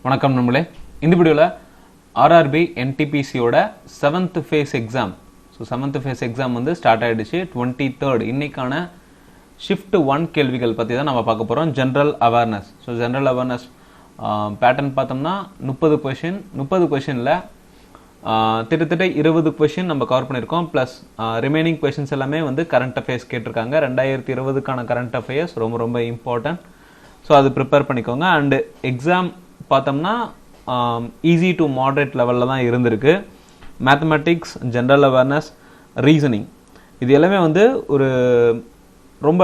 வணக்கம் நம்மளே. இந்த வீடியோவில் ஆர்ஆர்பி என்டிபிசியோட 7th phase exam. So 7th phase exam வந்து ஸ்டார்ட் ஆகிடுச்சு. 23rd இன்னைக்கான ஷிஃப்ட் 1 கேள்விகள் பற்றி தான் நம்ம பார்க்க போகிறோம். General awareness. So general awareness pattern பார்த்தோம்னா 30 கொஷின். 30 கொஷினில் கிட்டத்தட்ட 20 கொஷின் நம்ம கவர் பண்ணியிருக்கோம். ப்ளஸ் ரிமைனிங் கொஷின்ஸ் எல்லாமே வந்து கரண்ட் அஃபேர்ஸ் கேட்டிருக்காங்க. 2020க்கான கரண்ட் அஃபேர்ஸ் ரொம்ப ரொம்ப இம்பார்ட்டன்ட். ஸோ அது ப்ரிப்பேர் பண்ணிக்கோங்க. அண்டு எக்ஸாம் பார்த்தோம்னா ஈஸி டு மாடரேட் லெவலில் தான் இருந்திருக்கு. மேத்தமெட்டிக்ஸ், ஜென்ரல் அவேர்னஸ், ரீசனிங் இது எல்லாமே வந்து ஒரு ரொம்ப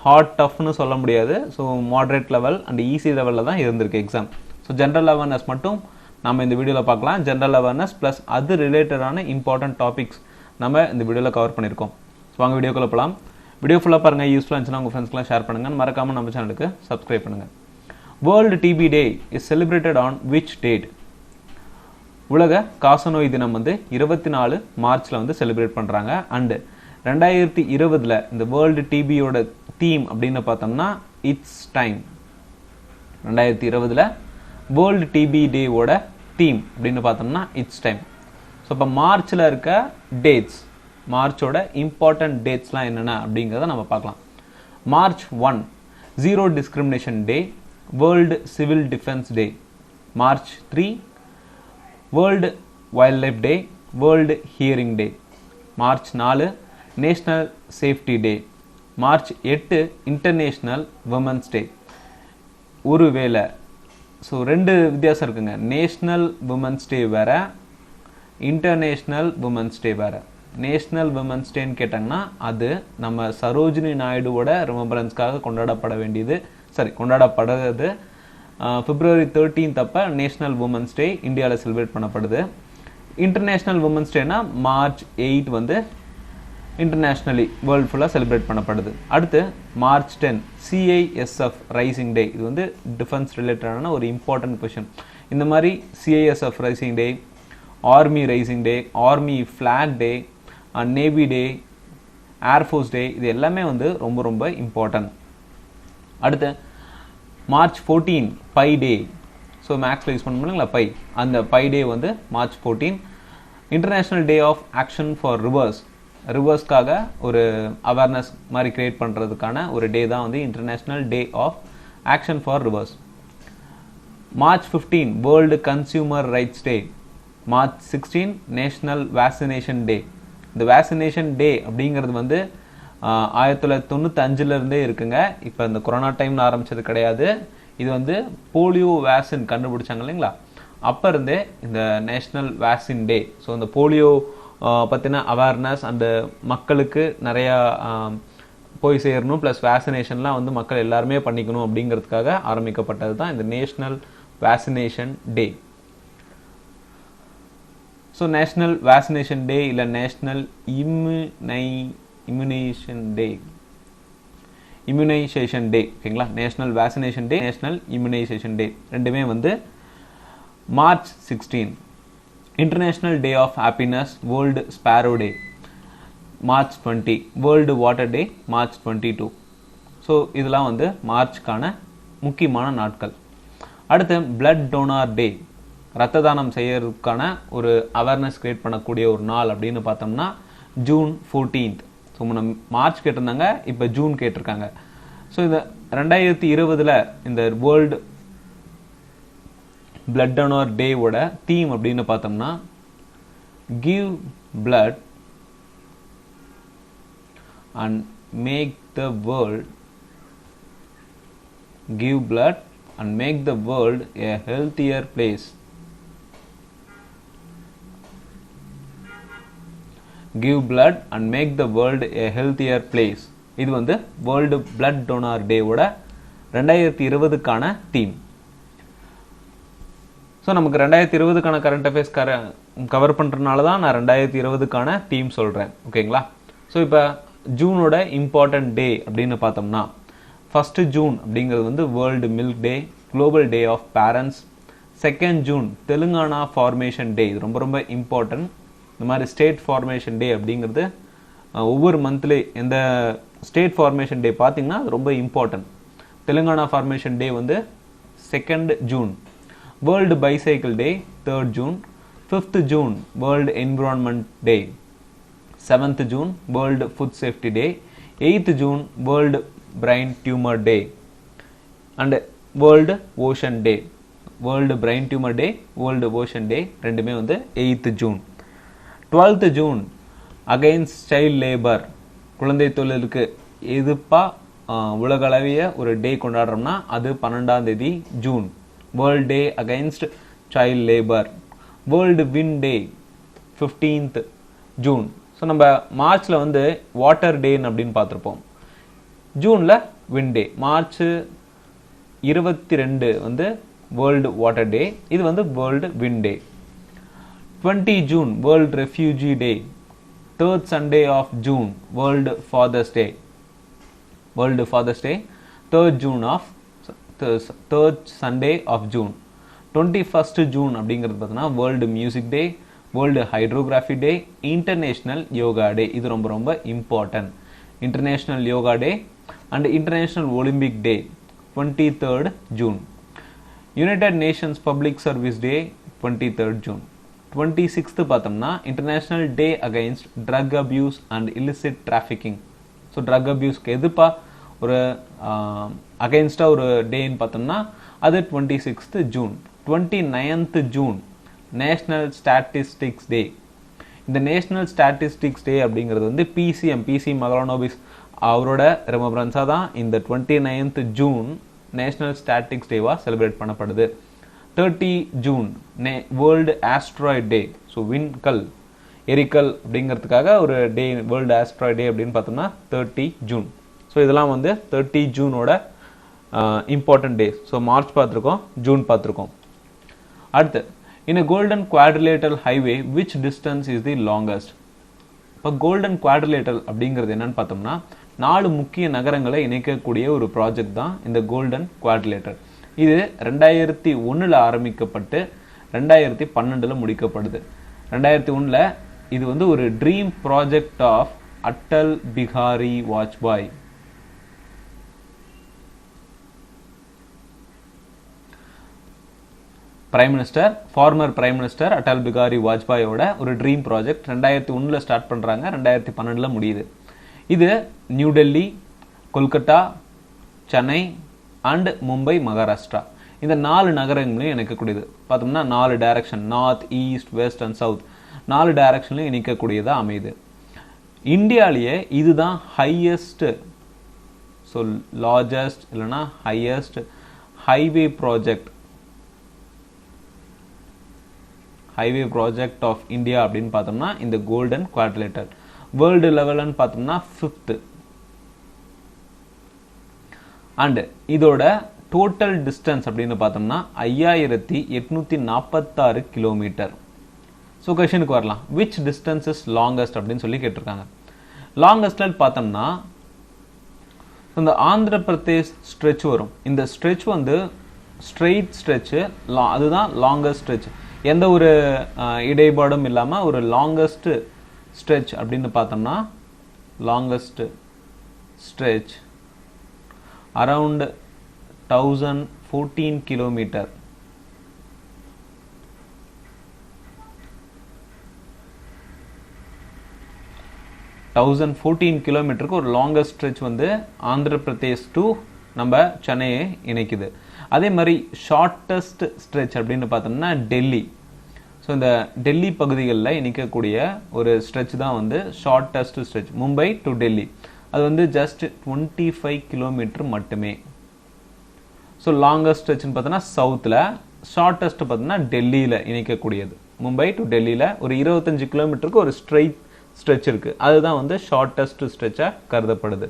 ஹார்ட் டஃப்னு சொல்ல முடியாது. So moderate level and easy லெவலில் தான் இருந்திருக்கு எக்ஸாம். ஸோ ஜென்ரல் அவேர்னஸ் மட்டும் நம்ம இந்த வீடியோவில் பார்க்கலாம். ஜென்ரல் அவேர்னஸ் ப்ளஸ் அது ரிலேட்டடான இம்பார்ட்டன்ட் டாபிக்ஸ் நம்ம இந்த வீடியோவில் கவர் பண்ணியிருக்கோம். ஸோ வாங்க வீடியோக்குள்ள போகலாம். வீடியோ ஃபுல்லாக பாருங்கள். யூஸ்ஃபுல்லாக இருந்துச்சுன்னா உங்கள் ஃப்ரெண்ட்ஸ்க்குலாம் ஷேர் பண்ணுங்கள். மறக்காமல் நம்ம சேனலுக்கு சப்ஸ்கிரைப் பண்ணுங்கள். World TB day is celebrated on which date? உலக காசநோய் தினம் வந்து 24 மார்ச்சில் வந்து செலிப்ரேட் பண்ணுறாங்க. அண்டு 2020 இந்த வேர்ல்டு டிபியோட தீம் அப்படின்னு பார்த்தோம்னா இட்ஸ் டைம். 2020 வேர்ல்டு டிபி டேவோட தீம் அப்படின்னு பார்த்தோம்னா இட்ஸ் டைம். ஸோ இப்போ மார்ச்சில் இருக்க டேட்ஸ், மார்ச்சோட இம்பார்ட்டன்ட் டேட்ஸ்லாம் என்னென்ன அப்படிங்கிறத நம்ம பார்க்கலாம். March 1 zero discrimination day, world civil defence day. March 3 world wild life day, world hearing day. March 4 national safety day. March 8 international women's day. ஒருவேளை ஸோ 2 வித்தியாசம் இருக்குங்க. நேஷ்னல் விமன்ஸ் டே வேற, இன்டர்நேஷ்னல் விமன்ஸ் டே வேற. National women's டேன்னு கேட்டாங்கன்னா அது நம்ம Sarojini நாயுடுவோட ரிமெம்பரன்ஸ்க்காக கொண்டாடப்படுறது. February 13th அப்போ நேஷ்னல் உமன்ஸ் டே இந்தியாவில் செலிப்ரேட் பண்ணப்படுது. இன்டர்நேஷ்னல் உமன்ஸ் டேனா March 8 வந்து இன்டர்நேஷ்னலி வேர்ல்டு ஃபுல்லாக செலிப்ரேட் பண்ணப்படுது. அடுத்து March 10 CISF ரைசிங் டே. இது வந்து டிஃபென்ஸ் ரிலேட்டடான ஒரு இம்பார்ட்டன்ட் கொஷின். இந்த மாதிரி CISF raising day, army raising day, army flag day, navy day, air force day இது எல்லாமே வந்து ரொம்ப ரொம்ப இம்பார்ட்டன்ட். அடுத்து March 14 பை டே. ஸோ மேக்ஸில் யூஸ் பண்ணுங்களா பை, அந்த பை டே வந்து March 14. International day of action for ரிவர்ஸ்க்காக ஒரு அவேர்னஸ் மாதிரி கிரியேட் பண்ணுறதுக்கான ஒரு டே தான் வந்து international day of action for rivers. March 15 world consumer rights day. March 16 national vaccination டே. இந்த வேக்சினேஷன் டே அப்படிங்கிறது வந்து 1995 இருக்குங்க. இப்போ இந்த கொரோனா டைம்ல ஆரம்பிச்சது கிடையாது. இது வந்து போலியோ வேக்சின் கண்டுபிடிச்சாங்க இல்லைங்களா, அப்போ இருந்தே இந்த நேஷ்னல் வேக்சின் டே. ஸோ இந்த போலியோ பற்றின அவேர்னஸ் அந்த மக்களுக்கு நிறையா போய் சேரணும், ப்ளஸ் வேக்சினேஷன்லாம் வந்து மக்கள் எல்லாருமே பண்ணிக்கணும் அப்படிங்கிறதுக்காக ஆரம்பிக்கப்பட்டது தான் இந்த national vaccination day. So national vaccination day இல்லை நேஷ்னல் இம்யூனைசேஷன் டே, ஓகேங்களா. National vaccination day, national immunization day ரெண்டுமே வந்து March 16. International day of happiness, world sparrow day March 20. World water day March 22. So இதெல்லாம் வந்து மார்ச்க்கான முக்கியமான நாட்கள். அடுத்து பிளட் டோனார் டே, ரத்த தானம் செய்யறதுக்கான ஒரு அவேர்னஸ் கிரியேட் பண்ணக்கூடிய ஒரு நாள் அப்படின்னு பார்த்தோம்னா June 14th. ஸோ முன்ன மார்ச் கேட்டிருந்தாங்க, இப்போ ஜூன் கேட்டிருக்காங்க. ஸோ இந்த 2020 இந்த வேர்ல்டு பிளட் டோனர் டேவோட தீம் அப்படின்னு பார்த்தோம்னா give blood and make the world a healthier place. Give blood and make the world a healthier place. இது வந்து வேர்ல்டு பிளட் டோனார் டேவோட 2020க்கான தீம். ஸோ நமக்கு 2020க்கான கரண்ட் அஃபேர்ஸ் கவர் பண்ணுறதுனால தான் நான் 2020க்கான தீம் சொல்கிறேன், ஓகேங்களா. ஸோ இப்போ ஜூனோட இம்பார்ட்டன்ட் டே அப்படின்னு பார்த்தோம்னா 1st ஜூன் அப்படிங்கிறது வந்து world milk day, global day of parents. 2nd June Telangana formation day. இது ரொம்ப ரொம்ப இம்பார்ட்டன்ட். இந்த மாதிரி ஸ்டேட் ஃபார்மேஷன் டே அப்படிங்கிறது ஒவ்வொரு மந்த்லி எந்த ஸ்டேட் ஃபார்மேஷன் டே பார்த்தீங்கன்னா அது ரொம்ப இம்பார்ட்டன்ட். தெலுங்கானா ஃபார்மேஷன் டே வந்து 2nd June. World Bicycle Day 3rd June. 5th June World Environment Day. 7th June World Food Safety Day. 8th June World Brain Tumor Day and World Ocean Day. World Brain Tumor Day, World Ocean Day ரெண்டுமே வந்து 8th June. 12th June Against Child Labor, குழந்தை தொழிலுக்கு எதிர்ப்பா உலகளவிய ஒரு டே கொண்டாடுறோம்னா அது 12ஆம் தேதி June. World Day Against Child Labor. World Wind Day 15th June. So நம்ம மார்ச்சில் வந்து வாட்டர் டேன்னு அப்படின்னு பார்த்துருப்போம். ஜூனில் விண்ட் டே. மார்ச் 22 வந்து வேர்ல்டு வாட்டர் டே, இது வந்து world wind day. 20 June world refugee day. 3rd Sunday of June world fathers day. World fathers day 3rd Sunday of June. 21st June அப்படிங்கிறது பார்த்தீங்கன்னா world music day, world hydrography day, international yoga day. இது ரொம்ப ரொம்ப important. International yoga day and international Olympic day 23rd June. United Nations public service day 23rd June. 26th பார்த்தோம்னா international day against drug abuse and illicit trafficking. So drug அபியூஸ்க்கு எதிர்ப்பா ஒரு அகைன்ஸ்டாக ஒரு டேன்னு பார்த்தோம்னா அது 26th June. 29th June national statistics day. இந்த நேஷ்னல் ஸ்டாட்டிஸ்டிக்ஸ் டே அப்படிங்கிறது வந்து பிசி மகலானோபிஸ் அவரோட ரெமம்பரன்ஸாக தான் இந்த 29th ஜூன் நேஷ்னல் ஸ்டாட்டிக்ஸ் டேவாக செலிப்ரேட் பண்ணப்படுது. 30 June world asteroid day. So விண்கல் எரிக்கல் அப்படிங்கிறதுக்காக ஒரு டே, வேர்ல்டு ஆஸ்ட்ராய்ட் டே அப்படின்னு பார்த்தோம்னா 30 ஜூன். ஸோ இதெல்லாம் வந்து 30 ஜூனோட இம்பார்ட்டன்ட் டேஸ். ஸோ மார்ச் பார்த்துருக்கோம், ஜூன் பார்த்துருக்கோம். அடுத்து, in a golden quadrilateral highway which distance is the longest? இப்போ கோல்டன் குவாட்ரிலேட்டரல் அப்படிங்கிறது என்னன்னு பார்த்தோம்னா 4 முக்கிய நகரங்களை இணைக்கக்கூடிய ஒரு ப்ராஜெக்ட் தான் இந்த கோல்டன் குவாட்ரிலேட்டரல். இது 2001 ஆரம்பிக்கப்பட்டு 2012 முடிக்கப்படுது. 2001 இது வந்து ஒரு dream project of Atal Bihari Vajpayee. Former prime minister Atal Bihari வாஜ்பாயோட ஒரு ட்ரீம் ப்ராஜெக்ட் 2001 ஸ்டார்ட் பண்ணுறாங்க, 2012 முடியுது. இது நியூ டெல்லி, கொல்கட்டா, சென்னை அண்ட் மும்பை, மகாராஷ்டிரா இந்த 4 நகரங்களையும் இணைக்கக்கூடியது. பார்த்தோம்னா 4 direction, north, east, west and south 4 டைரக்ஷன்லையும் இணைக்கக்கூடியதாக அமையுது. இந்தியாவிலேயே இதுதான் ஹையஸ்ட், ஸோ லார்ஜஸ்ட் இல்லைனா highest highway project of India அப்படின்னு பார்த்தோம்னா இந்த கோல்டன் குவாட்ரிலேட்டர். வேர்ல்டு லெவல்னு பார்த்தோம்னா 5th. அண்ட் இதோட டோட்டல் டிஸ்டன்ஸ் அப்படின்னு பார்த்தோம்னா 5846 கிலோமீட்டர். ஸோ கொஸ்டினுக்கு வரலாம், விச் டிஸ்டன்ஸ் இஸ் லாங்கஸ்ட் அப்படின்னு சொல்லி கேட்டிருக்காங்க. லாங்கஸ்ட்ல பார்த்தோம்னா இந்த ஆந்திர பிரதேஷ் ஸ்ட்ரெச் வரும். இந்த ஸ்ட்ரெச் வந்து ஸ்ட்ரெயிட் ஸ்ட்ரெச்சு, அதுதான் லாங்கஸ்ட் ஸ்ட்ரெச். எந்த ஒரு இடைபாடும் இல்லாமல் ஒரு லாங்கஸ்ட் ஸ்ட்ரெச் அப்படின்னு பார்த்தோம்னா லாங்கஸ்ட் ஸ்ட்ரெச் அரவுண்ட் 1014 கிலோமீட்டர். கிலோமீட்டருக்கு ஒரு லாங்கஸ்ட் ஸ்ட்ரெச் வந்து ஆந்திர பிரதேஷ் டு நம்ம சென்னையை இணைக்குது. அதே மாதிரி ஷார்ட்டஸ்ட் ஸ்ட்ரெச் அப்படின்னு பார்த்தோம்னா டெல்லி. ஸோ இந்த டெல்லி பகுதிகளில் இணைக்கக்கூடிய ஒரு ஸ்ட்ரெச் தான் வந்து shortest stretch, Mumbai to Delhi. அது வந்து ஜஸ்ட் 25 கிலோமீட்டர் மட்டுமே. ஸோ லாங்கஸ்ட் ஸ்ட்ரெச்னு பார்த்தோன்னா சவுத்தில், ஷார்ட்டஸ்ட் பார்த்தோம்னா டெல்லியில் இணைக்கக்கூடியது. மும்பை டு டெல்லியில் ஒரு 25 கிலோமீட்டருக்கு ஒரு ஸ்ட்ரெச் இருக்குது, அதுதான் வந்து ஷார்ட்டஸ்ட் ஸ்ட்ரெச்சாக கருதப்படுது.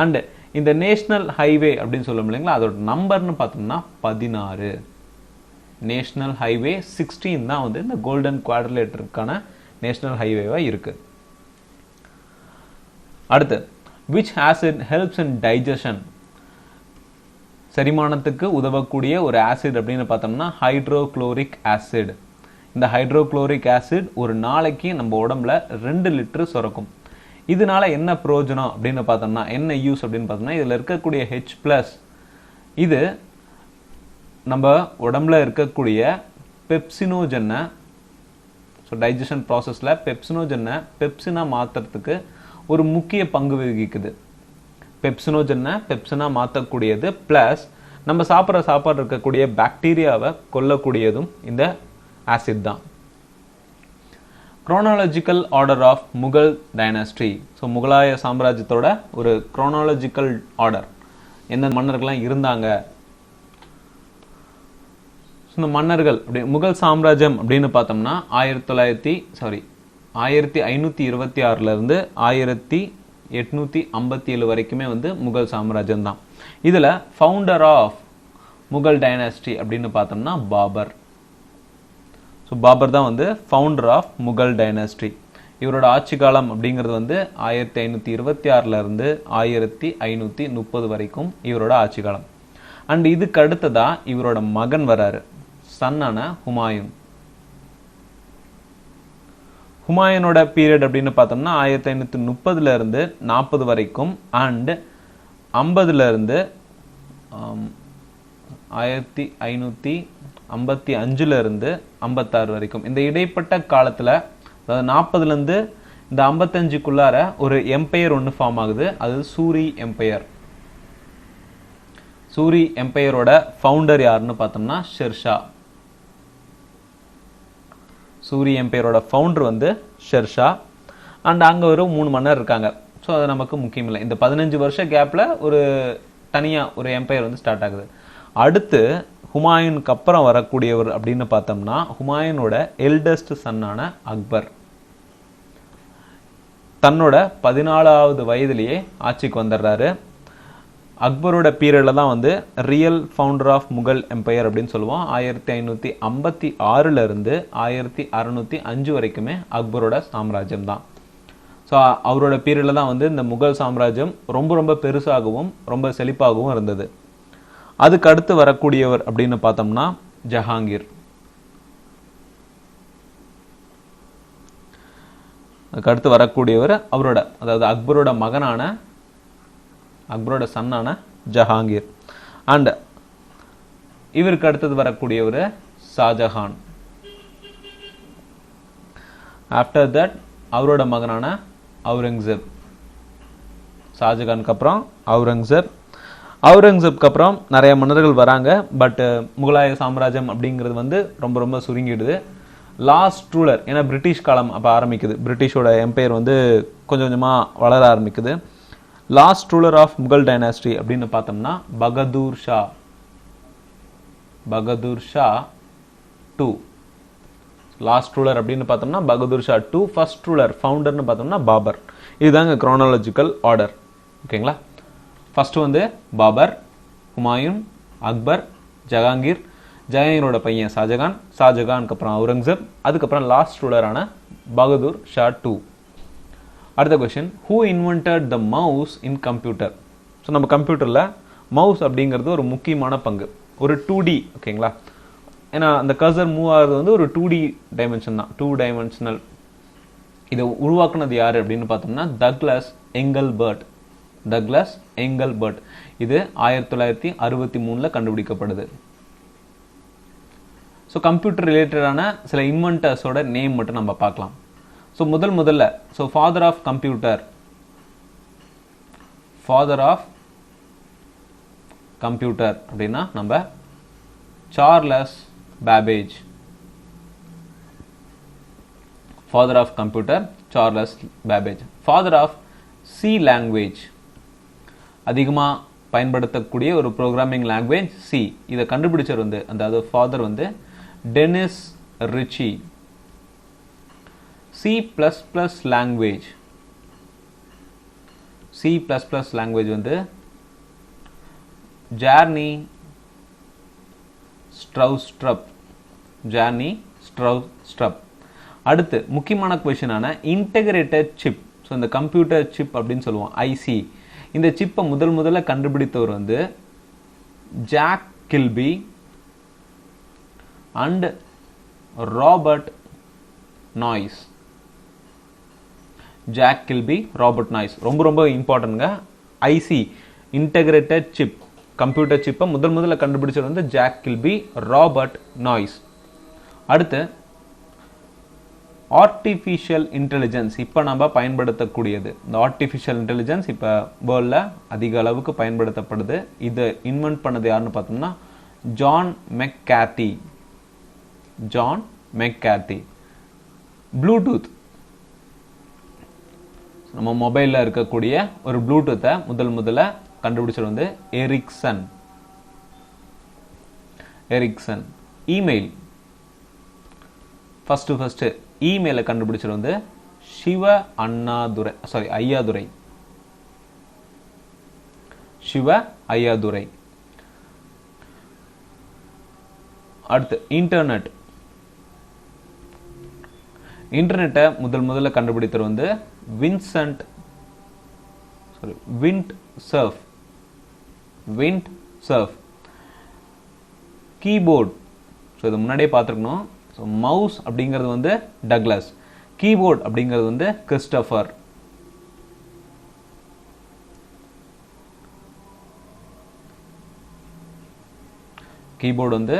அண்டு இந்த நேஷ்னல் ஹைவே அப்படின்னு சொல்ல முடியுங்களா, அதோட நம்பர்னு பார்த்தோம்னா 16. நேஷ்னல் ஹைவே 16 தான் வந்து இந்த கோல்டன் குவாட்ரிலேட்டருக்கான நேஷ்னல் ஹைவேவாக இருக்கு. அடுத்து, which acid helps in digestion? செரிமானத்துக்கு உதவக்கூடிய ஒரு ஆசிட் அப்படின்னு பார்த்தோம்னா ஹைட்ரோக்ளோரிக் ஆசிட். இந்த ஹைட்ரோக்ளோரிக் ஆசிட் ஒரு நாளைக்கு நம்ம உடம்புல 2 லிட்டர் சுரக்கும். இதனால என்ன பிரயோஜனம் அப்படின்னு பார்த்தோம்னா, என்ன யூஸ் அப்படின்னு பார்த்தோம்னா, இதில் இருக்கக்கூடிய H+, இது நம்ம உடம்புல இருக்கக்கூடிய பெப்சினோஜனை, ஸோ டைஜஷன் ப்ராசஸில் பெப்சினோஜனை பெப்சினா மாற்றுறதுக்கு ஒரு முக்கிய பங்கு வகிக்குது. பெப்சினோஜனை பெப்சினா மாற்றக்கூடியது, ப்ளஸ் நம்ம சாப்பிட்ற சாப்பாடு இருக்கக்கூடிய பாக்டீரியாவை கொல்லக்கூடியதும் இந்த ஆசிட் தான். Chronological order of Mughal dynasty. So முகலாய சாம்ராஜ்யத்தோட ஒரு குரோனாலஜிக்கல் ஆர்டர், எந்த மன்னர்கள்லாம் இருந்தாங்க. இந்த மன்னர்கள் அப்படி முகல் சாம்ராஜ்யம் அப்படின்னு பார்த்தோம்னா 1526 1857 வரைக்குமே வந்து முகல் சாம்ராஜ்யம் தான். இதுல ஃபவுண்டர் ஆஃப் முகல் டைனாஸ்டி அப்படின்னு பார்த்தோம்னா பாபர். ஸோ பாபர் தான் வந்து ஃபவுண்டர் ஆஃப் முகல் டைனாஸ்டி. இவரோட ஆட்சி காலம் அப்படிங்கிறது வந்து 1526 1530 வரைக்கும் இவரோட ஆட்சி காலம். அண்ட் இதுக்கு அடுத்ததா இவரோட மகன் வராரு, சன்னான ஹுமாயூன். ஹுமாயூனோட பீரியட் அப்படின்னு பார்த்தோம்னா 1530 40 வரைக்கும், அண்ட் 50 1555 56 வரைக்கும். இந்த இடைப்பட்ட காலத்துல, அதாவது 40 இந்த 55 ஒரு எம்பையர் ஒன்று ஃபார்ம் ஆகுது. அது சூரி எம்பையர். சூரி எம்பையரோட ஃபவுண்டர் யாருன்னு பார்த்தோம்னா ஷெர்ஷா. சூரி எம்பையரோட ஃபவுண்டர் வந்து ஷெர்ஷா. அண்ட் அங்கே ஒரு 3 மன்னர் இருக்காங்க. ஸோ அது நமக்கு முக்கியம் இல்லை. இந்த 15 வருஷ கேப்பில் ஒரு தனியாக ஒரு எம்பையர் வந்து ஸ்டார்ட் ஆகுது. அடுத்து ஹுமாயூனுக்கு அப்புறம் வரக்கூடியவர் அப்படின்னு பார்த்தோம்னா ஹுமாயூனோட எல்டஸ்ட் சன்னான அக்பர். தன்னோட 14வது வயதிலேயே ஆட்சிக்கு வந்துடுறாரு. அக்பரோட பீரியட்ல தான் வந்து real founder of Mughal empire அப்படின்னு சொல்லுவோம். 1556 1605 வரைக்குமே அக்பரோட சாம்ராஜ்யம் தான். ஸோ அவரோட பீரியட்ல தான் வந்து இந்த முகல் சாம்ராஜ்யம் ரொம்ப ரொம்ப பெருசாகவும் ரொம்ப செழிப்பாகவும் இருந்தது. அதுக்கு அடுத்து வரக்கூடியவர் அப்படின்னு பார்த்தோம்னா ஜஹாங்கீர். அதுக்கு அடுத்து வரக்கூடியவர் அவரோட, அதாவது அக்பரோட மகனான, அக்பரோட சன்னான ஜஹாங்கீர். அண்ட் இவருக்கு அடுத்தது வரக்கூடியவர் ஷாஜஹான். ஆஃப்டர் தட் அவரோட மகனான அவுரங்கசீப். ஷாஜஹானுக்கு அப்புறம் அவுரங்கசீப். அவுரங்கசீப்க்கு அப்புறம் நிறைய மன்னர்கள் வராங்க. பட் முகலாய சாம்ராஜ்யம் அப்படிங்கிறது வந்து ரொம்ப ரொம்ப சுருங்கிடுது. லாஸ்ட் ரூலர், ஏன்னா பிரிட்டிஷ் காலம் அப்போ ஆரம்பிக்குது. பிரிட்டிஷோட எம்பையர் வந்து கொஞ்சம் கொஞ்சமாக வளர ஆரம்பிக்குது. Last ruler of Mughal dynasty அப்படின்னு பார்த்தோம்னா பகதூர் ஷா. பகதூர் ஷா 2. லாஸ்ட் ரூலர் அப்படின்னு பார்த்தோம்னா பகதூர் ஷா 2. ஃபர்ஸ்ட் ரூலர் ஃபவுண்டர்னு பார்த்தோம்னா பாபர். இதுதாங்க குரோனாலஜிக்கல் ஆர்டர். ஓகேங்களா? ஃபர்ஸ்ட் வந்து பாபர், ஹுமாயூன், அக்பர், ஜஹாங்கீர், ஜஹாங்கீரோட பையன் ஷாஜகான், ஷாஜகானுக்கு அப்புறம் அவுரங்கசீப், அதுக்கப்புறம் லாஸ்ட் ரூலரான பகதூர் ஷா 2. அடுத்த question, who invented the mouse in computer? So நம்ம கம்ப்யூட்டரில் மவுஸ் அப்படிங்கிறது ஒரு முக்கியமான பங்கு. ஒரு 2D, ஓகேங்களா? ஏன்னா அந்த கர்சர் மூவ் ஆகுறது வந்து ஒரு 2D டைமென்ஷன் தான், 2 டைமென்ஷனல். இதை உருவாக்குனது யார் அப்படின்னு பார்த்தோம்னா டக்ளஸ் எங்கல்பர்ட். Douglas Engelbert. இது 1963 கண்டுபிடிக்கப்படுது. ஸோ கம்ப்யூட்டர் ரிலேட்டடான சில இன்வென்டர்ஸோட நேம் மட்டும் நம்ம பார்க்கலாம். ஸோ முதல்ல so father of computer, father of computer அப்படின்னா நம்ம Charles Babbage. Father of computer Charles Babbage. Father of C language, அதிகமாக பயன்படுத்தக்கூடிய ஒரு ப்ரோக்ராமிங் லாங்குவேஜ் சி. இதை கண்டுபிடிச்சவர் வந்து அதாவது ஃபாதர் வந்து Dennis Ritchie. C++ language, C++ language வந்து ஜார்னி ஸ்ட்ரௌஸ்ட்ரப். Bjarne Stroustrup. அடுத்து முக்கியமான கொஸ்டினான இன்டெகிரேட்டட் சிப். ஸோ இந்த கம்ப்யூட்டர் சிப் அப்படின்னு சொல்லுவோம், ஐசி. இந்த சிப்பை முதல்ல கண்டுபிடித்தவர் வந்து Jack Kilby and Robert Noyce. Jack Kilby, Robert Noyce. ரொம்ப ரொம்ப இம்பார்ட்டன்ட்ங்க. IC, integrated chip. கம்ப்யூட்டர் சிப்பை முதல்ல கண்டுபிடிச்சது வந்து ஜாக் கில்பி, ராபர்ட் நாய்ஸ். அடுத்து ஆர்டிஃபிஷியல் இன்டெலிஜென்ஸ் இப்போ நம்ம பயன்படுத்தக்கூடியது. இந்த ஆர்டிஃபிஷியல் இன்டெலிஜென்ஸ் இப்போ வேர்ல்டில் அதிக அளவுக்கு பயன்படுத்தப்படுது. இதை இன்வென்ட் பண்ணது யாருன்னு பார்த்தோம்னா John McCarthy. John McCarthy. Bluetooth, நம்ம மொபைலில் இருக்கக்கூடிய ஒரு ப்ளூடூத்தை முதல்ல கண்டுபிடிச்சது வந்து எரிக்சன். இமெயில், ஃபர்ஸ்ட் இமெயிலை கண்டுபிடிச்சது வந்து சிவ ஐயாதுரை. அடுத்து இன்டர்நெட்டை முதல்ல கண்டுபிடித்தவர் வந்து விண்ட் சர்ஃப். கீபோர்ட், ஸோ இது முன்னாடியே பார்த்துருக்கணும். ஸோ மவுஸ் அப்படிங்கிறது வந்து டக்ளஸ், கீபோர்ட் அப்படிங்கிறது வந்து கிறிஸ்டோபர். கீபோர்டு வந்து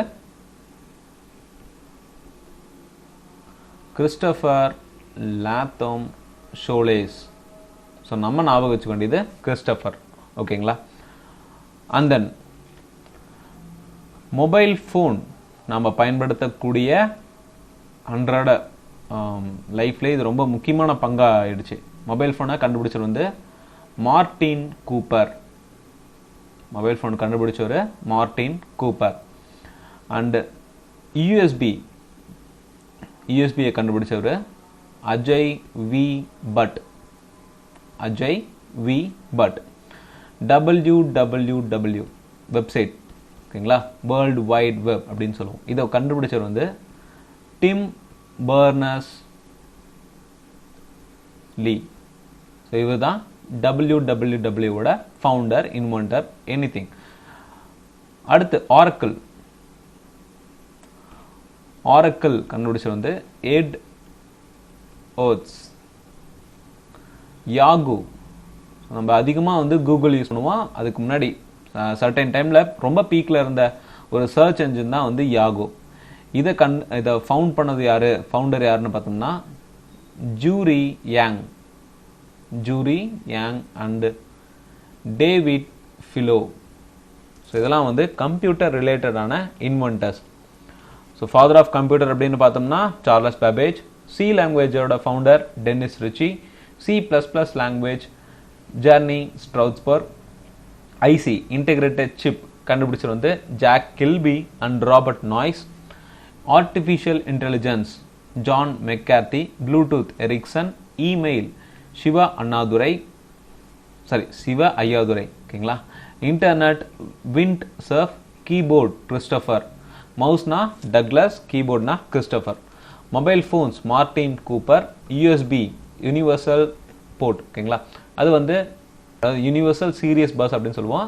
கிறிஸ்டோபர் லாத்தோம் ஷோலேஸ். ஸோ நம்ம ஞாபகம் வச்சுக்க வேண்டியது கிறிஸ்டோபர். ஓகேங்களா? அண்ட் தென் மொபைல் ஃபோன் நாம் பயன்படுத்தக்கூடிய அன்றாட லைஃப்ல இது ரொம்ப முக்கியமான பங்காக ஆயிடுச்சு. மொபைல் ஃபோனை கண்டுபிடிச்சது வந்து மார்டின் கூப்பர். மொபைல் ஃபோன் கண்டுபிடிச்சவர் மார்டின் கூப்பர். அண்ட் யூஎஸ்பியை கண்டுபிடிச்சவர் Ajay V Bhatt. www website, ஓகேங்களா, வேர்ல்டு வைட் வெப் அப்படின்னு சொல்லுவோம். இதை கண்டுபிடிச்சவர் வந்து டிம் பர்னர்ஸ் லீ. ஸோ இவர் தான் www ஃபவுண்டர், இன்வென்டர், எனிதிங். அடுத்து ஆரக்கிள் கண்டுபிடிச்சது வந்து எட் ஓட்ஸ். யாகு, நம்ம அதிகமாக வந்து கூகுள் யூஸ் பண்ணுவோம். அதுக்கு முன்னாடி சர்டைன் டைமில் ரொம்ப பீக்கில் இருந்த ஒரு சர்ச் என்ஜின் தான் வந்து யாகு. இதை ஃபவுண்டர் யாருன்னு பார்த்தோம்னா Jerry Yang and David Filo. So இதெல்லாம் வந்து கம்ப்யூட்டர் ரிலேட்டடான inventors. So father of computer அப்படின்னு பார்த்தோம்னா சார்லஸ் பேபேஜ். சி லாங்குவேஜோட founder Dennis Ritchie. C++ language Bjarne Stroudsburg. IC integrated chip கண்டுபிடிச்சது வந்து Jack Kilby and Robert Noyce. Artificial intelligence John McCarthy. Bluetooth Ericsson. Email Shiva Ayyadurai. ஓகேங்களா? Internet Vint Cerf. Keyboard Christopher. மவுஸ்னா Douglas, கீபோர்ட்னா Christopher. Mobile phones Martin Cooper. USB universal port. ஓகேங்களா? அது வந்து universal serious bus அப்படின்னு சொல்லுவோம்.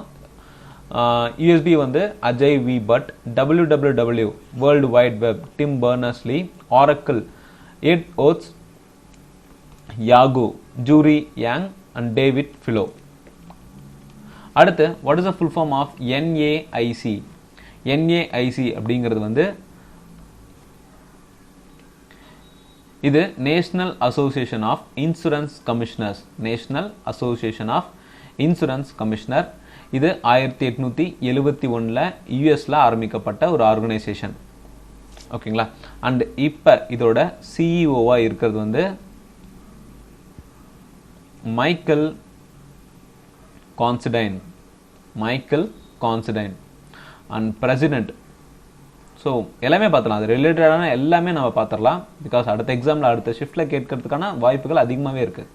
யூஎஸ்பி வந்து Ajay V Bhatt. www world wide web Tim Berners Lee. Oracle Ed Oates. Yahoo Jerry Yang and David Filo. அடுத்து what is the full form of NAIC? NAIC அப்படிங்கிறது வந்து இது national association of insurance commissioners. இது 1871 யூஎஸ்ல ஆரம்பிக்கப்பட்ட ஒரு organisation. ஓகேங்களா? And இப்போ இதோட சிஇஓவா இருக்கிறது வந்து மைக்கேல் கான்சிடைன் அண்ட் பிரசிடென்ட். ஸோ எல்லாமே பார்த்துலாம், அது ரிலேட்டடான எல்லாமே நம்ம பார்த்துடலாம். பிகாஸ் அடுத்த எக்ஸாமில் அடுத்த ஷிஃப்டில் கேட்கறதுக்கான வாய்ப்புகள் அதிகமாகவே இருக்குது.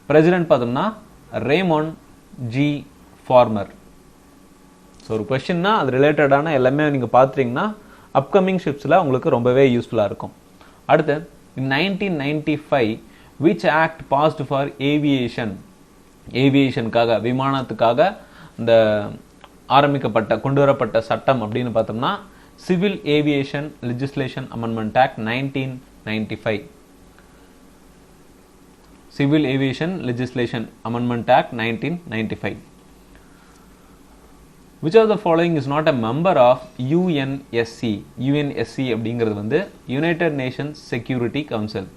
பிரசிடென்ட் பார்த்தோம்னா ரேமோண்ட் ஜி ஃபார்மர். ஸோ ஒரு கொஸ்டின்னா அது ரிலேட்டடான எல்லாமே நீங்கள் பார்த்துட்டிங்கன்னா அப்கமிங் ஷிஃப்ட்ஸில் உங்களுக்கு ரொம்பவே யூஸ்ஃபுல்லாக இருக்கும். அடுத்து 1995 விச் ஆக்ட் பாஸ்ட் ஃபார் ஏவியேஷனுக்காக, விமானத்துக்காக இந்த கொண்டு வரப்பட்ட சட்டம் அப்படின்னு பார்த்தோம்னா civil aviation legislation amendment act 1995. Civil aviation legislation amendment act 1995. which of the following is not a member of UNSC? UNSC அப்படிங்கிறது வந்து United Nations Security council.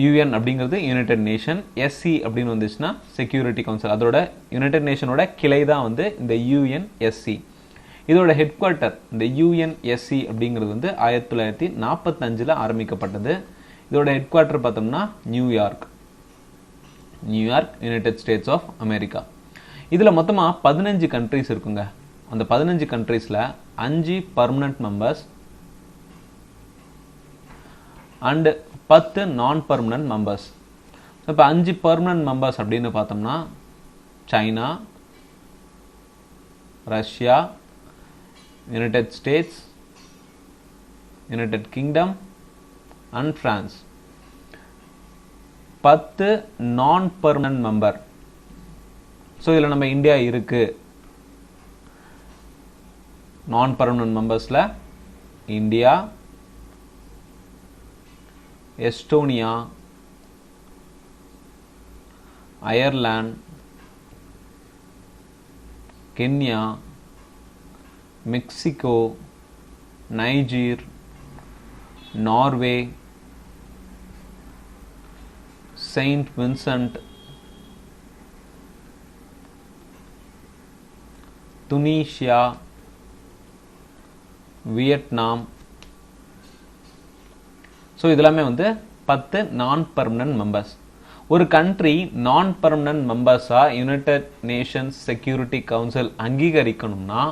UN அப்படிங்கிறது யுனைடெட் நேஷன், SC அப்படின்னு வந்துச்சுன்னா செக்யூரிட்டி கவுன்சில். அதோட United நேஷனோட கிளை தான் வந்து இந்த UNSC. இதோட ஹெட் குவார்ட்டர் இந்த UNSC அப்படிங்கிறது வந்து 1945 ஆரம்பிக்கப்பட்டது. இதோட ஹெட் குவார்ட்டர் பார்த்தோம்னா New York, United States of America. இதில் மொத்தமாக 15 கண்ட்ரிஸ் இருக்குங்க. அந்த 15 கண்ட்ரீஸில் 5 permanent members and 10 non permanent members. இப்போ 5 பர்மனன்ட் மெம்பர்ஸ் அப்படின்னு பார்த்தோம்னா China, Russia, United states, United kingdom and France. 10 non permanent member. So இதில் நம்ம இந்தியா இருக்கு. நான் பர்மனன்ட் மெம்பர்ஸில் India, Estonia, Ireland, Kenya, Mexico, Niger, Norway, Saint Vincent, Tunisia, Vietnam. So இதெல்லாமே வந்து 10 non permanent members. ஒரு country non permanent மெம்பர்ஸாக United Nations Security Council அங்கீகரிக்கணும்னா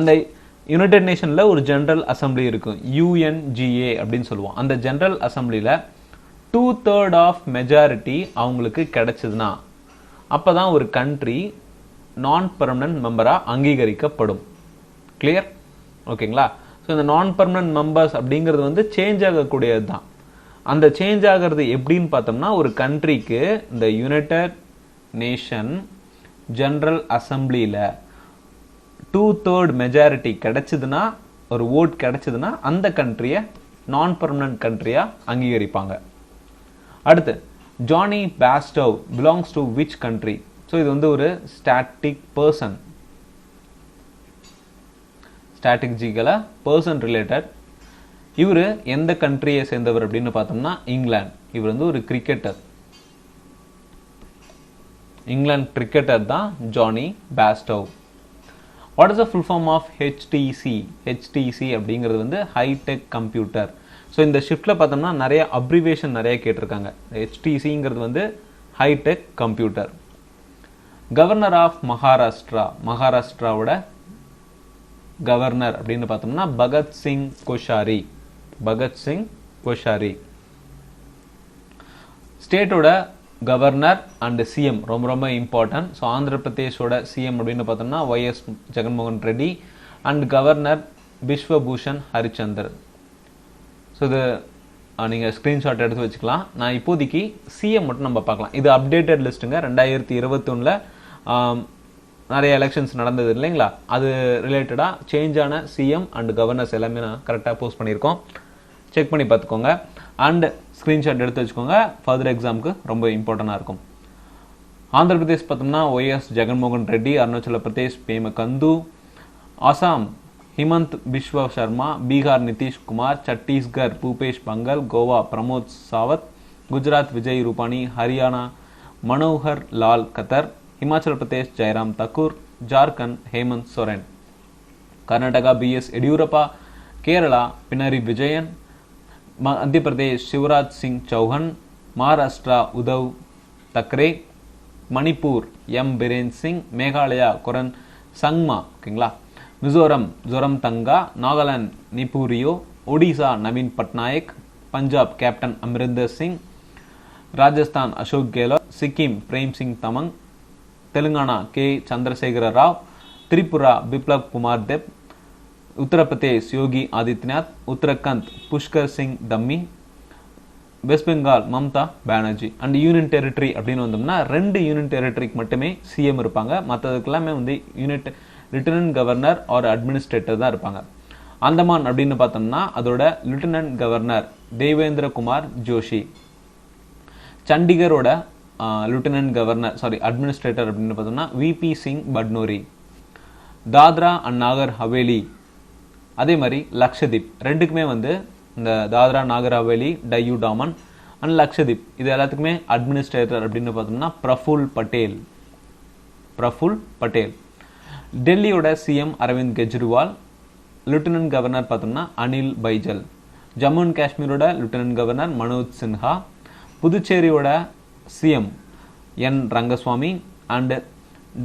அந்த யுனைடெட் நேஷனில் ஒரு ஜெனரல் அசம்பிளி இருக்கும், UNGA அப்படின்னு சொல்லுவோம். அந்த ஜெனரல் அசம்பிளியில் 2/3 ஆஃப் மெஜாரிட்டி அவங்களுக்கு கிடைச்சதுன்னா அப்போ தான் ஒரு கண்ட்ரி நான் பர்மனன்ட் மெம்பராக அங்கீகரிக்கப்படும். கிளியர்? ஓகேங்களா? ஸோ இந்த நான் பர்மனன்ட் மெம்பர்ஸ் அப்படிங்கிறது வந்து சேஞ்ச் ஆகக்கூடியது தான். அந்த சேஞ்ச் ஆகிறது எப்படின்னு பார்த்தோம்னா ஒரு கண்ட்ரிக்கு இந்த யுனைடெட் நேஷன் ஜெனரல் அசம்பிளியில் 2/3 மெஜாரிட்டி கிடைச்சதுன்னா, ஒரு ஓட் கிடைச்சதுன்னா அந்த கண்ட்ரியை நான் பர்மனன்ட் கண்ட்ரியாக அங்கீகரிப்பாங்க. அடுத்து Jonny Bairstow belongs to which country? So இது வந்து ஒரு static person, static person related. இவர் எந்த கண்ட்ரியை சேர்ந்தவர் அப்படின்னு பார்த்தோம்னா இங்கிலாந்து. இவர் வந்து ஒரு கிரிக்கெட்டர், இங்கிலாந்து கிரிக்கெட்டர் தான் Jonny Bairstow. What is the full form of HTC? HTC அப்படிங்கிறது வந்து ஹைடெக் கம்ப்யூட்டர். ஸோ இந்த ஷிஃப்டில் பார்த்தோம்னா நிறைய அப்ரிவேஷன் நிறைய கேட்டிருக்காங்க. HTCங்கிறது வந்து hi tech computer. Governor of Maharashtra, மகாராஷ்டிராவோட கவர்னர் அப்படின்னு பார்த்தோம்னா பகத்சிங் கோஷாரி. பகத்சிங் கோஷாரி. ஸ்டேட்டோட கவர்னர் அண்ட் சிஎம் ரொம்ப ரொம்ப இம்பார்ட்டன்ட். ஸோ ஆந்திர பிரதேஷோட சிஎம் அப்படின்னு பார்த்தோம்னா YS Jaganmohan Reddy and governor Biswabhusan Harichandan. So இது நீங்கள் ஸ்க்ரீன்ஷாட் எடுத்து வச்சுக்கலாம். நான் இப்போதைக்கு சிஎம் மட்டும் நம்ம பார்க்கலாம். இது அப்டேட்டட் லிஸ்ட்டுங்க. 2021 நிறைய எலெக்ஷன்ஸ் நடந்தது இல்லைங்களா, அது ரிலேட்டடாக சேஞ்ச் ஆன சிஎம் அண்ட் கவர்னர்ஸ் எல்லாமே நான் கரெக்டாக போஸ்ட் பண்ணியிருக்கோம். செக் பண்ணி பார்த்துக்கோங்க அண்ட் ஸ்க்ரீன்ஷாட் எடுத்து வச்சுக்கோங்க. ஃபர்தர் எக்ஸாமுக்கு ரொம்ப இம்பார்ட்டண்டாக இருக்கும். ஆந்திர பிரதேஷ் பார்த்தோம்னா YS ஜெகன்மோகன் ரெட்டி, அருணாச்சல பிரதேஷ் பேமா கந்து, ஆசாம் ஹிமந்த் பிஸ்வ சர்மா, பீகார் நிதிஷ்குமார், சத்தீஸ்கர் பூபேஷ் பங்கல், கோவா பிரமோத் சாவத், குஜராத் விஜய் ரூபானி, ஹரியானா மனோகர் லால் கத்தர், हिमाचल प्रदेश जयराम ठाकुर, झारखंड हेमंत सोरेन, कर्नाटका BS येडियुरप्पा, केरला पिनरी विजयन, मध्य प्रदेश शिवराज सिंह चौहान, महाराष्ट्र उद्धव ठाकरे, मणिपुर M बीरेन सिंह, मेघालया कोरन संगमा, ओकेங்களா, मिजोरम जोरमतंगा, नागालैंड निपुरियो, ओडिशा नवीन पटनायक, पंजाब कैप्टन अमरिंदर सिंह, राजस्थान अशोक गहलोत, सिक्किम प्रेम सिंह तमंग, तेलंगाना के चंद्रशेखर राव, त्रिपुरा बिप्लब कुमार देव, Uttar Pradesh Yogi Adityanath, Uttarakhand Pushkar Singh dummy, west Bengal Mamata Banerjee. And union territory அப்படின்னு வந்தோம்னா 2 யூனியன் டெரிட்டரிக்கு மட்டுமே சிஎம் இருப்பாங்க. மற்றதுக்கெல்லாமே வந்து unit lieutenant governor or administrator தான் இருப்பாங்க. அந்தமான் அப்படின்னு பார்த்தோம்னா அதோட லிeutenant கவர்னர் தேவேந்திர குமார் ஜோஷி. சண்டிகரோட லிeutenant கவர்னர் அட்மினிஸ்ட்ரேட்டர் அப்படின்னு பார்த்தோம்னா விபி சிங் பட்னோரி. தாத்ரா அண்ட் நாகர் ஹவேலி அதே மாதிரி லக்ஷதீப் ரெண்டுக்குமே வந்து இந்த தாத்ரா நாகர் ஹவேலி, டையூ டாமன் அண்ட் லக்ஷதீப் இது எல்லாத்துக்குமே அட்மினிஸ்ட்ரேட்டர் அப்படின்னு பார்த்தோம்னா பிரஃபுல் பட்டேல். டெல்லியோட CM Arvind Kejriwal. Lieutenant governor பார்த்தோம்னா அனில் பைஜல். ஜம்மு அண்ட் காஷ்மீரோட lieutenant governor Manoj Sinha. புதுச்சேரியோட CM N Rangasamy and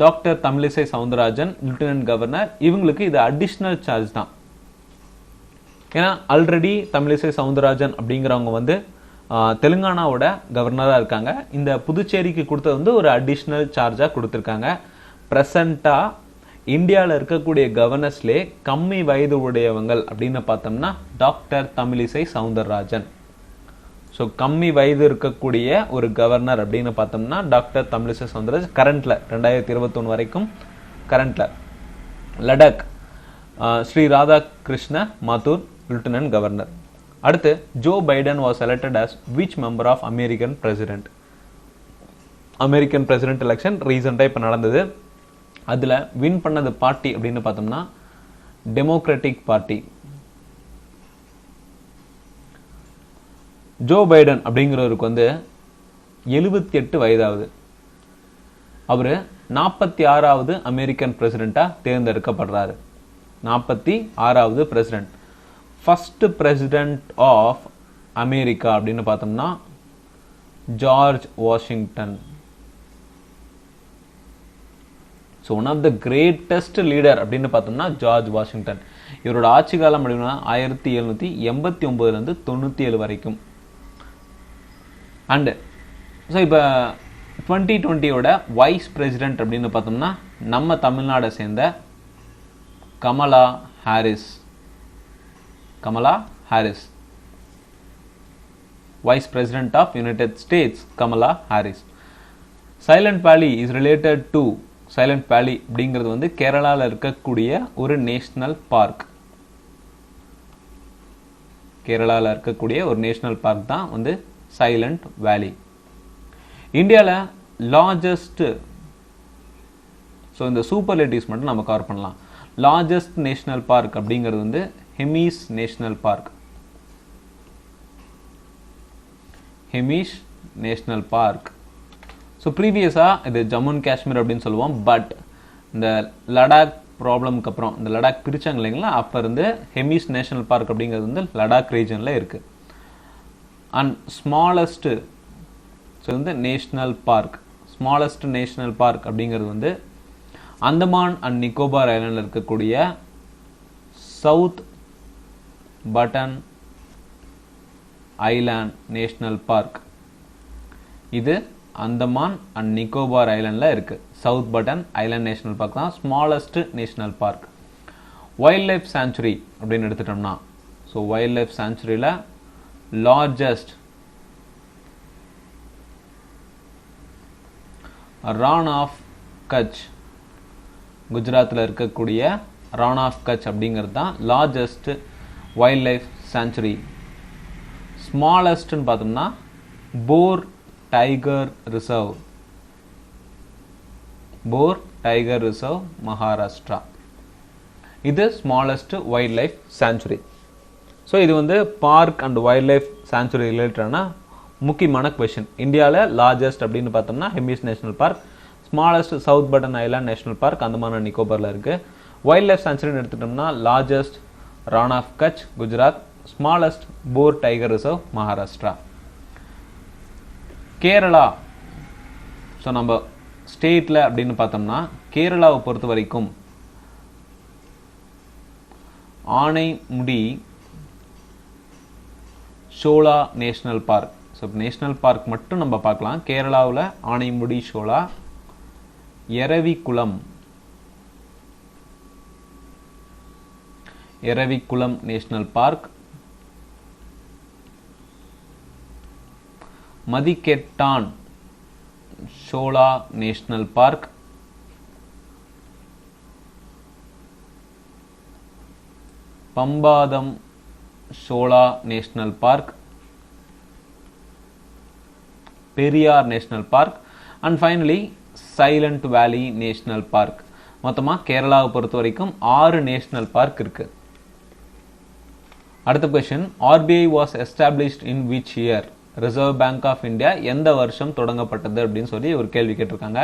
doctor Tamilisai Soundararajan lieutenant governor. இவங்களுக்கு இது அடிஷ்னல் சார்ஜ் தான். ஏன்னா ஆல்ரெடி தமிழிசை சவுந்தரராஜன் அப்படிங்கிறவங்க வந்து தெலுங்கானாவோட கவர்னராக இருக்காங்க. இந்த புதுச்சேரிக்கு கொடுத்தது வந்து ஒரு அடிஷ்னல் சார்ஜாக கொடுத்துருக்காங்க. ப்ரெசண்டாக இந்தியாவில் இருக்கக்கூடிய கவர்னர்ஸ்லே கம்மி வயது உடையவங்கள் அப்படின்னு பார்த்தோம்னா டாக்டர் தமிழிசை சவுந்தரராஜன். ஸோ கம்மி வயது இருக்கக்கூடிய ஒரு கவர்னர் அப்படின்னு பார்த்தோம்னா டாக்டர் தமிழிசை சவுந்தரராஜன். கரண்ட்ல 2021 வரைக்கும் கரண்ட்ல. Ladakh Shri Radhakrishna Mathur lieutenant governor. அடுத்து Joe Biden was elected as which member of American president. American president election ரீசெண்டாக இப்போ நடந்தது. அதில் வின் பண்ணது பார்ட்டி அப்படின்னு பார்த்தோம்னா டெமோக்ராட்டிக் பார்ட்டி. ஜோ பைடன் அப்படிங்கிறவருக்கு வந்து 78 வயதாகுது. அவர் 46வது அமெரிக்கன் பிரசிடென்ட்டாக தேர்ந்தெடுக்கப்படுறாரு. 46வது president. First president of America அப்படின்னு பார்த்தோம்னா George Washington. So one of the greatest leader அப்படின்னு பார்த்தோம்னா ஜார்ஜ் வாஷிங்டன். இவரோட ஆட்சி காலம் அப்படின்னா 1789 97 வரைக்கும். அண்டு ஸோ இப்போ 2020யோட வைஸ் பிரசிடென்ட் அப்படின்னு பார்த்தோம்னா நம்ம தமிழ்நாடை சேர்ந்த Kamala Harris. Vice president of United States Kamala Harris. Silent valley is related to silent valley அப்படிங்கிறது வந்து கேரளாவில் இருக்கக்கூடிய ஒரு நேஷனல் பார்க். கேரளாவில் இருக்கக்கூடிய ஒரு நேஷனல் பார்க் தான் வந்து சைலண்ட் வேலி. இந்தியாவில் லார்ஜஸ்ட், ஸோ இந்த சூப்பர்லேட்டிவ்ஸ் மட்டும் நம்ம கவர் பண்ணலாம். லார்ஜஸ்ட் நேஷனல் பார்க் அப்படிங்கிறது வந்து Hemis national park. Hemis national park. So ப்ரீவியஸாக இது ஜம்மு அண்ட் காஷ்மீர் அப்படின்னு சொல்லுவோம். பட் இந்த லடாக் ப்ராப்ளம்க்கு அப்புறம் இந்த லடாக் பிரிச்சாங்க இல்லைங்களா, அப்போ இருந்து ஹெமிஸ் நேஷனல் பார்க் அப்படிங்கிறது வந்து லடாக் ரீஜனில் இருக்குது. அண்ட் ஸ்மாலஸ்ட், ஸோ வந்து national park, smallest national park அப்படிங்கிறது வந்து அந்தமான் அண்ட் நிக்கோபார் ஐலாண்டில் இருக்கக்கூடிய south Button island national park. இது அந்தமான் அண்ட் நிக்கோபார் ஐலாண்டில் இருக்குது. South Button island national park தான் smallest national park. Wildlife sanctuary அப்படின்னு எடுத்துட்டோம்னா, ஸோ வைல்ட் லைஃப் சாங்சுரியில் லார்ஜஸ்ட் ரான் ஆஃப் கட்ச், குஜராத்தில் இருக்கக்கூடிய ரான் ஆஃப் கட்ச் அப்படிங்கிறது தான் லார்ஜஸ்ட் வைல்ட் லைஃப் சாங்சுரி. ஸ்மாலஸ்ட்னு பார்த்தோம்னா போர் டைகர் ரிசர்வ், போர் டைகர் ரிசர்வ் மகாராஷ்டிரா. இது smallest wildlife sanctuary. So இது வந்து park and wildlife sanctuary ரிலேட்டடான முக்கியமான கொஷின். இந்தியாவில் லார்ஜஸ்ட் அப்படின்னு பார்த்தோம்னா Hemis national park, smallest south Button island national park Andaman and நிக்கோபாரில் இருக்குது. வைல்ட் லைஃப் சாங்சுரின்னு எடுத்துட்டோம்னா largest Rann of Kutch Gujarat, smallest Bor tiger reserve Maharashtra. Kerala, so நம்ம ஸ்டேட்டில் அப்படின்னு பார்த்தோம்னா கேரளாவை பொறுத்த வரைக்கும் Anamudi Shola national park. So national park மட்டும் நம்ம பார்க்கலாம். கேரளாவில் Anamudi Shola, Eravikulam national park, Mathikettan Shola national park, Pambadum Shola national park, Periyar national park and finally silent valley national park. மொத்தமாக கேரளாவை பொறுத்த வரைக்கும் 6 நேஷனல் பார்க் இருக்கு. அடுத்த question, RBI was established in which year? Reserve bank of India எந்த வருஷம் தொடங்கப்பட்டது அப்படின்னு சொல்லி ஒரு கேள்வி கேட்டிருக்காங்க.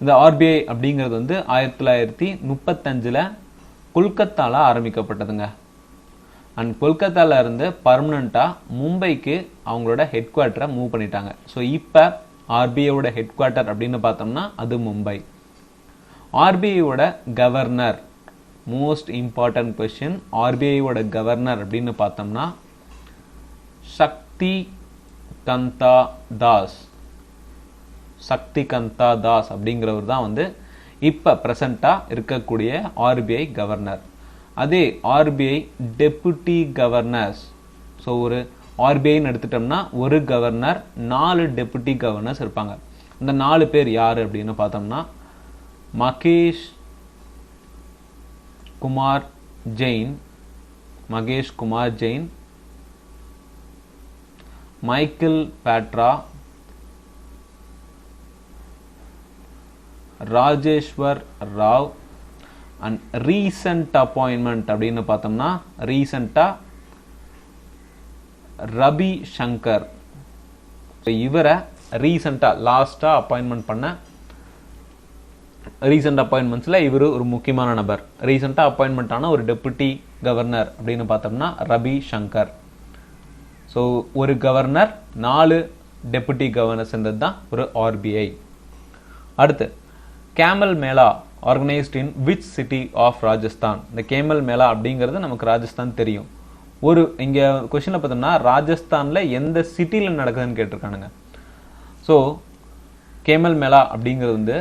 இந்த ஆர்பிஐ அப்படிங்கிறது வந்து 1935 கொல்கத்தால ஆரம்பிக்கப்பட்டதுங்க. அண்ட் கொல்கத்தால இருந்து பர்மனண்டா மும்பைக்கு அவங்களோட ஹெட் குவார்ட்டரை மூவ் பண்ணிட்டாங்க. ஸோ இப்போ ஆர்பிஐயோட ஹெட் குவார்ட்டர் அப்படின்னு பார்த்தோம்னா அது மும்பை. ஆர்பிஐயோட கவர்னர், மோஸ்ட் இம்பார்ட்டன்ட் கொஸ்டின், ஆர்பிஐயோட கவர்னர் அப்படின்னு பார்த்தோம்னா சக்தி கந்தா தாஸ். சக்தி கந்தா தாஸ் அப்படிங்கிறவர் தான் வந்து இப்போ ப்ரெசண்டாக இருக்கக்கூடிய ஆர்பிஐ கவர்னர். அதே ஆர்பிஐ டெபுட்டி கவர்னர்ஸ், ஸோ ஒரு ஆர்பிஐன்னு எடுத்துட்டோம்னா ஒரு கவர்னர் 4 டெபுட்டி கவர்னர்ஸ் இருப்பாங்க. இந்த 4 பேர் யார் அப்படின்னு பார்த்தோம்னா Mahesh Kumar Jain, Michael Patra, Rajeshwar Rao and recent appointment அப்படின்னு பார்த்தோம்னா ரீசண்டா ரவி சங்கர். இவரை ரீசண்டா லாஸ்டா அப்பாயின்மெண்ட் பண்ண ரீசன்ட் அப்பாயின்மெண்ட்ஸ்ல இவர் ஒரு முக்கியமான நபர். ரீசெண்டா அப்பாயின்மெண்ட் ஆன ஒரு டெபுட்டி கவர்னர் அப்படின்னு பார்த்தோம்னா ரவி சங்கர். ஸோ ஒரு கவர்னர் 4 டெபுட்டி கவர்னர் சேர்ந்தது தான் ஒரு ஆர்பிஐ. அடுத்து, camel mela organised in which city of Rajasthan? இந்த கேமல் மேளா அப்படிங்கிறது நமக்கு ராஜஸ்தான் தெரியும். ஒரு இங்க கொஸ்டின்ல பார்த்தோம்னா ராஜஸ்தான்ல எந்த சிட்டில நடக்குதுன்னு கேட்டிருக்கானுங்க. ஸோ கேமல் மேளா அப்படிங்கிறது வந்து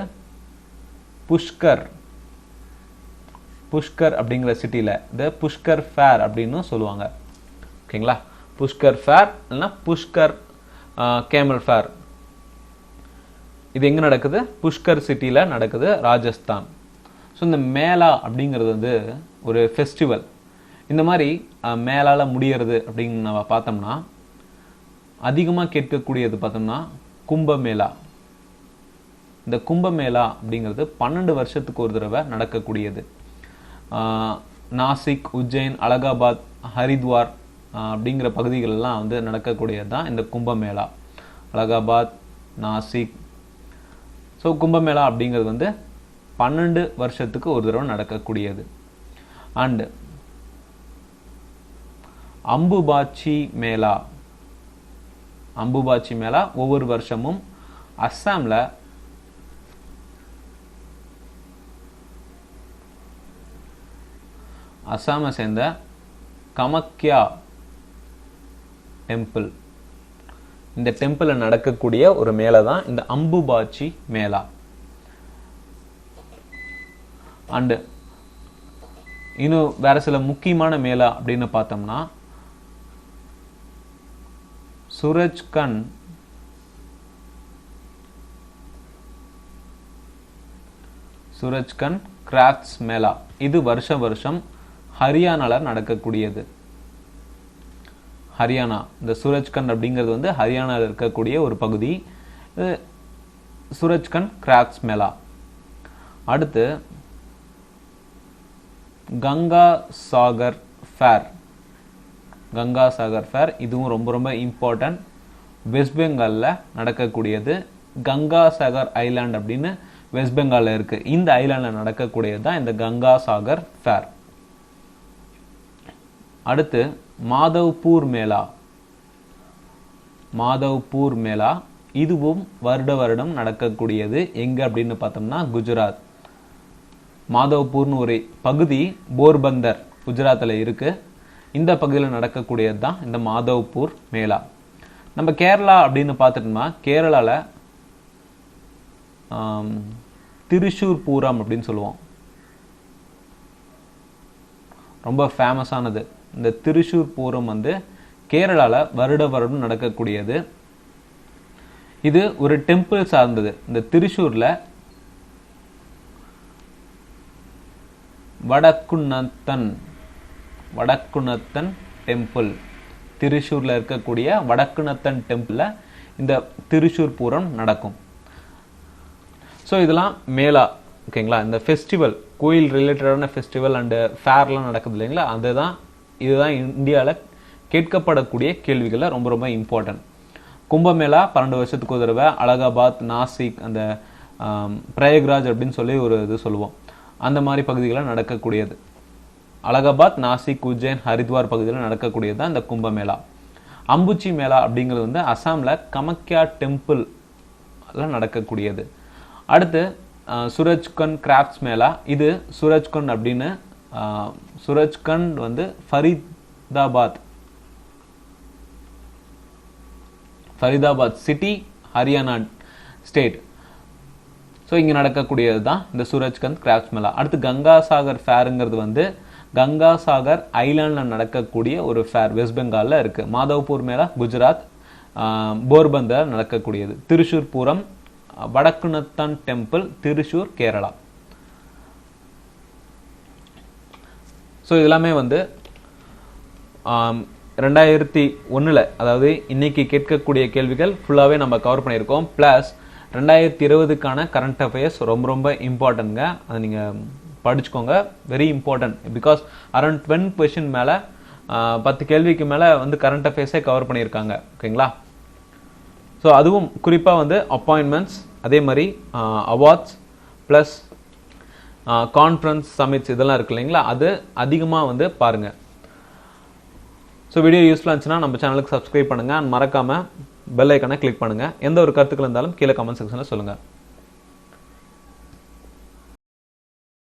புஷ்கர் அப்படிங்கிற சிட்டில இந்த புஷ்கர் ஃபேர் அப்படின்னு சொல்லுவாங்க. ஓகேங்களா, புஷ்கர் ஃபேர் இல்லைன்னா புஷ்கர் கேமல் ஃபேர். இது எங்க நடக்குது? புஷ்கர் சிட்டில நடக்குது, ராஜஸ்தான். ஸோ இந்த மேளா அப்படிங்கிறது வந்து ஒரு ஃபெஸ்டிவல். இந்த மாதிரி மேலால முடியறது அப்படின்னு நம்ம பார்த்தோம்னா அதிகமாக கேட்கக்கூடியது பார்த்தோம்னா கும்பமேளா. இந்த கும்பமேளா அப்படிங்கிறது 12 வருஷத்துக்கு ஒரு தடவை நடக்கக்கூடியது. நாசிக், உஜ்ஜைன், அலகாபாத், ஹரித்வார் அப்படிங்கிற பகுதிகளெல்லாம் வந்து நடக்கக்கூடியது தான் இந்த கும்பமேளா. அலகாபாத், நாசிக். ஸோ கும்பமேளா அப்படிங்கிறது வந்து 12 வருஷத்துக்கு ஒரு தடவை நடக்கக்கூடியது. அண்டு அம்புபாச்சி மேளா ஒவ்வொரு வருஷமும் அஸ்ஸாம்ல அஸ்ஸாமை சேர்ந்த கமக்யா டெம்பிள், இந்த டெம்பிள் நடக்கக்கூடிய ஒரு மேளா தான் இந்த அம்புபாச்சி மேளா. அண்டு இன்னும் வேற சில முக்கியமான மேளா அப்படின்னு பார்த்தோம்னா சூரஜ்கண்ட் கிராஃப்ட்ஸ் மேளா. இது வருஷம் ஹரியானால நடக்கக்கூடியது. ஹரியானா, இந்த சூரஜ்கண்ட் அப்படிங்கிறது வந்து ஹரியானாவில் இருக்கக்கூடிய ஒரு பகுதி. சூரஜ்கண்ட் கிராஃப்ட்ஸ் மேளா. அடுத்து கங்கா சாகர் ஃபேர். இதுவும் ரொம்ப இம்பார்ட்டன்ட். வெஸ்ட் பெங்கால்ல நடக்கக்கூடியது. கங்கா சாகர் ஐலாண்ட் அப்படின்னு வெஸ்ட் பெங்கால்ல இருக்கு. இந்த ஐலாண்ட்ல நடக்கக்கூடியது தான் இந்த கங்கா சாகர் ஃபேர். அடுத்து மாதவ்பூர் மேளா. இதுவும் வருடம் நடக்கக்கூடியது. எங்க அப்படின்னு பார்த்தோம்னா குஜராத். மாதவ்பூர்னு ஒரு பகுதி போர்பந்தர் குஜராத்தில் இருக்கு. இந்த பகுதியில் நடக்கக்கூடியது தான் இந்த மாதவ்பூர் மேளா. நம்ம கேரளா அப்படின்னு பார்த்துட்டோம்னா கேரளால திருச்சூர் பூரம் அப்படின்னு சொல்லுவோம். ரொம்ப ஃபேமஸானது. இந்த திருச்சூர் பூரம் வந்து கேரளால வருடம் நடக்கக்கூடியது. இது ஒரு டெம்பிள் சார்ந்தது. இந்த திருச்சூர்ல வடக்குநத்தன் டெம்பிள், திருச்சூர்ல இருக்கக்கூடிய வடக்குநத்தன் டெம்பிள்ல இந்த திருச்சூர் பூரம் நடக்கும். ஸோ இதெல்லாம் மேலா ஓகேங்களா. இந்த ஃபெஸ்டிவல் கோயில் ரிலேட்டடான ஃபெஸ்டிவல் அண்டு ஃபேர்லாம் நடக்குது இல்லைங்களா, இதுதான் இந்தியாவில் கேட்கப்படக்கூடிய கேள்விகளில் ரொம்ப ரொம்ப இம்பார்ட்டன்ட். கும்பமேளா 12 வருஷத்துக்கு ஒரு தடவை அலகாபாத், நாசிக், அந்த பிரயாக்ராஜ் அப்படின்னு சொல்லி ஒரு இது சொல்லுவோம், அந்த மாதிரி பகுதிகளில் நடக்கக்கூடியது. அலகாபாத், நாசிக், உஜ்ஜைன், ஹரித்வார் பகுதியில் நடக்கக்கூடியது தான் இந்த கும்பமேளா. அம்புச்சி மேளா அப்படிங்கிறது வந்து அசாமில் கமக்யா டெம்பிள் நடக்கக்கூடியது. அடுத்து சூரஜ்கண்ட் கிராஃப்ட்ஸ் மேளா. இது சூரஜ்கண்ட் அப்படின்னு சூரஜ்கண்ட் வந்து Faridabad city, Haryana state. So இங்கே நடக்கக்கூடியது தான் இந்த சூரஜ்கண்ட் கிராஃப்ட்ஸ் மேளா. அடுத்து கங்கா சாகர் ஃபேருங்கிறது வந்து கங்கா சாகர் ஐலாண்டில் நடக்கக்கூடிய ஒரு ஃபேர், வெஸ்ட் பெங்காலில் இருக்குது. மாதவ்பூர் மேளா குஜராத், போர்பந்தர் நடக்கக்கூடியது. திருச்சூர் பூரம் வடக்குநத்தன் டெம்பிள், திருச்சூர், கேரளா. ஸோ இதெல்லாமே வந்து 2001 அதாவது இன்னைக்கு கேட்கக்கூடிய கேள்விகள் ஃபுல்லாகவே நம்ம கவர் பண்ணியிருக்கோம். ப்ளஸ் 2020க்கான கரண்ட் அஃபேர்ஸ் ரொம்ப ரொம்ப இம்பார்ட்டன்ட்ங்க. அதை நீங்கள் படிச்சுக்கோங்க, very important. Because around 10 question மேலே 10 கேள்விக்கு மேலே வந்து கரண்ட் அஃபேர்ஸே கவர் பண்ணியிருக்காங்க ஓகேங்களா. ஸோ அதுவும் குறிப்பாக வந்து அப்பாயின்மெண்ட்ஸ், அதே மாதிரி அவார்ட்ஸ் ப்ளஸ் கான்ஃபரன்ஸ், சமிட்ஸ் இதெல்லாம் இருக்கு இல்லைங்களா, அது அதிகமாக வந்து பாருங்கள். ஸோ வீடியோ யூஸ்ஃபுல்லாக இருந்துச்சுன்னா நம்ம சேனலுக்கு சப்ஸ்கிரைப் பண்ணுங்கள், மறக்காமல் பெல் ஐக்கானை கிளிக் பண்ணுங்கள். எந்த ஒரு கருத்துக்கள் இருந்தாலும் கீழே கமெண்ட் செக்ஷனில் சொல்லுங்கள்.